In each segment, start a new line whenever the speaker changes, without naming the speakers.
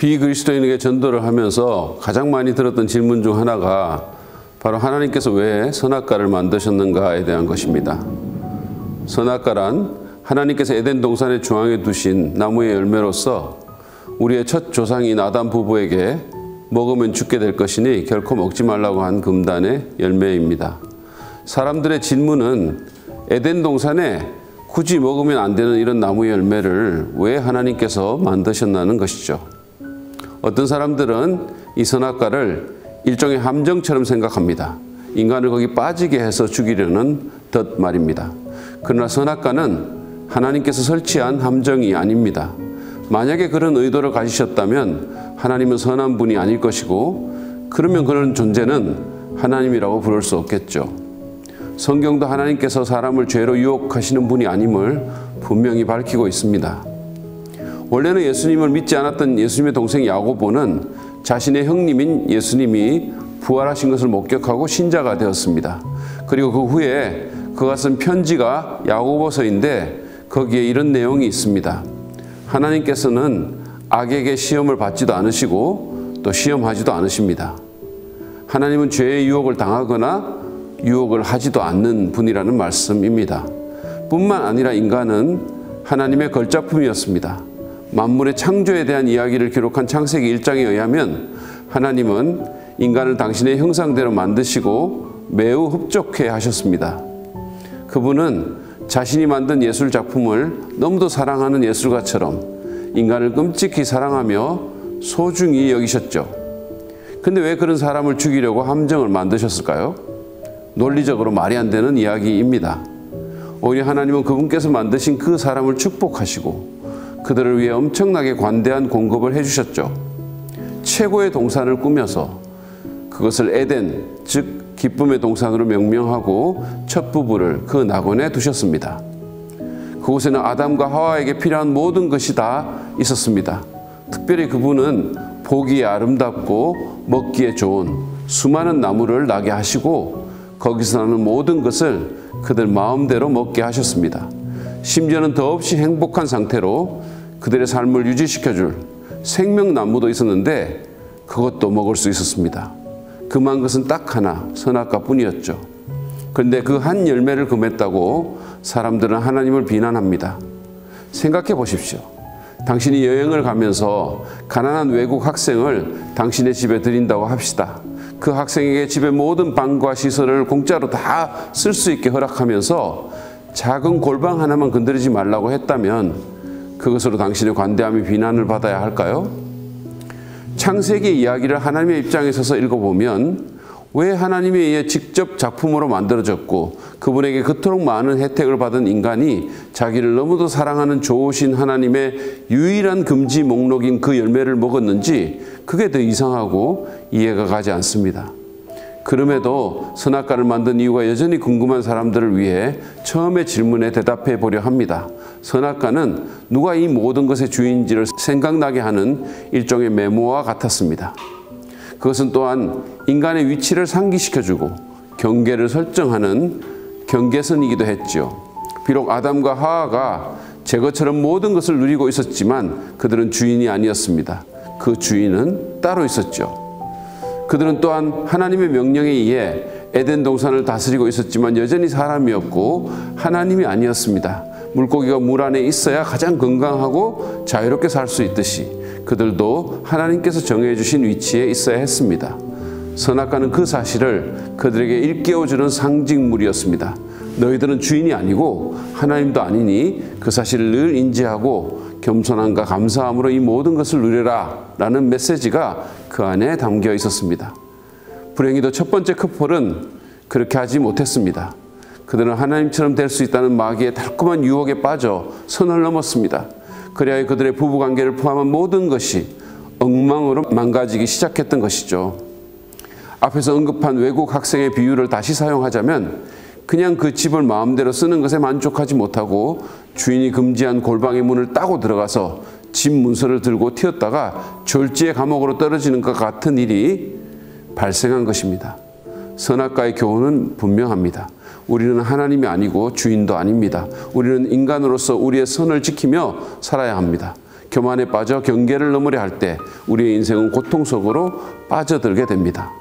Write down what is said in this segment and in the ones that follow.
비그리스도인에게 전도를 하면서 가장 많이 들었던 질문 중 하나가 바로 하나님께서 왜 선악과를 만드셨는가에 대한 것입니다. 선악과란 하나님께서 에덴 동산의 중앙에 두신 나무의 열매로서 우리의 첫 조상인 아담 부부에게 먹으면 죽게 될 것이니 결코 먹지 말라고 한 금단의 열매입니다. 사람들의 질문은 에덴 동산에 굳이 먹으면 안 되는 이런 나무의 열매를 왜 하나님께서 만드셨나는 것이죠. 어떤 사람들은 이 선악과를 일종의 함정처럼 생각합니다. 인간을 거기 빠지게 해서 죽이려는 듯 말입니다. 그러나 선악과는 하나님께서 설치한 함정이 아닙니다. 만약에 그런 의도를 가지셨다면 하나님은 선한 분이 아닐 것이고, 그러면 그런 존재는 하나님이라고 부를 수 없겠죠. 성경도 하나님께서 사람을 죄로 유혹하시는 분이 아님을 분명히 밝히고 있습니다. 원래는 예수님을 믿지 않았던 예수님의 동생 야고보는 자신의 형님인 예수님이 부활하신 것을 목격하고 신자가 되었습니다. 그리고 그 후에 그가 쓴 편지가 야고보서인데 거기에 이런 내용이 있습니다. 하나님께서는 악에게 시험을 받지도 않으시고 또 시험하지도 않으십니다. 하나님은 죄의 유혹을 당하거나 유혹을 하지도 않는 분이라는 말씀입니다. 뿐만 아니라 인간은 하나님의 걸작품이었습니다. 만물의 창조에 대한 이야기를 기록한 창세기 1장에 의하면 하나님은 인간을 당신의 형상대로 만드시고 매우 흡족해 하셨습니다. 그분은 자신이 만든 예술 작품을 너무도 사랑하는 예술가처럼 인간을 끔찍히 사랑하며 소중히 여기셨죠. 근데 왜 그런 사람을 죽이려고 함정을 만드셨을까요? 논리적으로 말이 안 되는 이야기입니다. 오히려 하나님은 그분께서 만드신 그 사람을 축복하시고 그들을 위해 엄청나게 관대한 공급을 해주셨죠. 최고의 동산을 꾸며서 그것을 에덴, 즉 기쁨의 동산으로 명명하고 첫 부부를 그 낙원에 두셨습니다. 그곳에는 아담과 하와에게 필요한 모든 것이 다 있었습니다. 특별히 그분은 보기에 아름답고 먹기에 좋은 수많은 나무를 나게 하시고 거기서 나는 모든 것을 그들 마음대로 먹게 하셨습니다. 심지어는 더없이 행복한 상태로 그들의 삶을 유지시켜줄 생명나무도 있었는데 그것도 먹을 수 있었습니다. 금한 것은 딱 하나, 선악과뿐이었죠. 그런데 그 한 열매를 금했다고 사람들은 하나님을 비난합니다. 생각해 보십시오. 당신이 여행을 가면서 가난한 외국 학생을 당신의 집에 들인다고 합시다. 그 학생에게 집의 모든 방과 시설을 공짜로 다 쓸 수 있게 허락하면서 작은 골방 하나만 건드리지 말라고 했다면 그것으로 당신의 관대함이 비난을 받아야 할까요? 창세기 이야기를 하나님의 입장에 서서 읽어보면 왜 하나님에 의해 직접 작품으로 만들어졌고 그분에게 그토록 많은 혜택을 받은 인간이 자기를 너무도 사랑하는 좋으신 하나님의 유일한 금지 목록인 그 열매를 먹었는지 그게 더 이상하고 이해가 가지 않습니다. 그럼에도 선악과를 만든 이유가 여전히 궁금한 사람들을 위해 처음의 질문에 대답해 보려 합니다. 선악과는 누가 이 모든 것의 주인지를 생각나게 하는 일종의 메모와 같았습니다. 그것은 또한 인간의 위치를 상기시켜주고 경계를 설정하는 경계선이기도 했죠. 비록 아담과 하와가 제것처럼 모든 것을 누리고 있었지만 그들은 주인이 아니었습니다. 그 주인은 따로 있었죠. 그들은 또한 하나님의 명령에 의해 에덴 동산을 다스리고 있었지만 여전히 사람이었고 하나님이 아니었습니다. 물고기가 물 안에 있어야 가장 건강하고 자유롭게 살 수 있듯이 그들도 하나님께서 정해 주신 위치에 있어야 했습니다. 선악과는 그 사실을 그들에게 일깨워주는 상징물이었습니다. 너희들은 주인이 아니고 하나님도 아니니 그 사실을 늘 인지하고 겸손함과 감사함으로 이 모든 것을 누려라 라는 메시지가 그 안에 담겨 있었습니다. 불행히도 첫 번째 커플은 그렇게 하지 못했습니다. 그들은 하나님처럼 될 수 있다는 마귀의 달콤한 유혹에 빠져 선을 넘었습니다. 그래야 그들의 부부관계를 포함한 모든 것이 엉망으로 망가지기 시작했던 것이죠. 앞에서 언급한 외국 학생의 비유를 다시 사용하자면 그냥 그 집을 마음대로 쓰는 것에 만족하지 못하고 주인이 금지한 골방의 문을 따고 들어가서 집 문서를 들고 튀었다가 졸지의 감옥으로 떨어지는 것 같은 일이 발생한 것입니다. 선악과의 교훈은 분명합니다. 우리는 하나님이 아니고 주인도 아닙니다. 우리는 인간으로서 우리의 선을 지키며 살아야 합니다. 교만에 빠져 경계를 넘으려 할 때 우리의 인생은 고통 속으로 빠져들게 됩니다.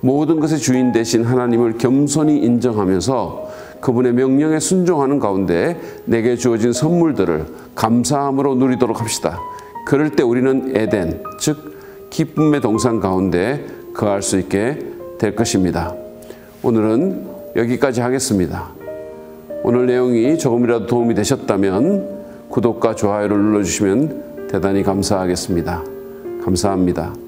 모든 것의 주인 되신 하나님을 겸손히 인정하면서 그분의 명령에 순종하는 가운데 내게 주어진 선물들을 감사함으로 누리도록 합시다. 그럴 때 우리는 에덴, 즉 기쁨의 동산 가운데 거할 수 있게 될 것입니다. 오늘은 여기까지 하겠습니다. 오늘 내용이 조금이라도 도움이 되셨다면 구독과 좋아요를 눌러주시면 대단히 감사하겠습니다. 감사합니다.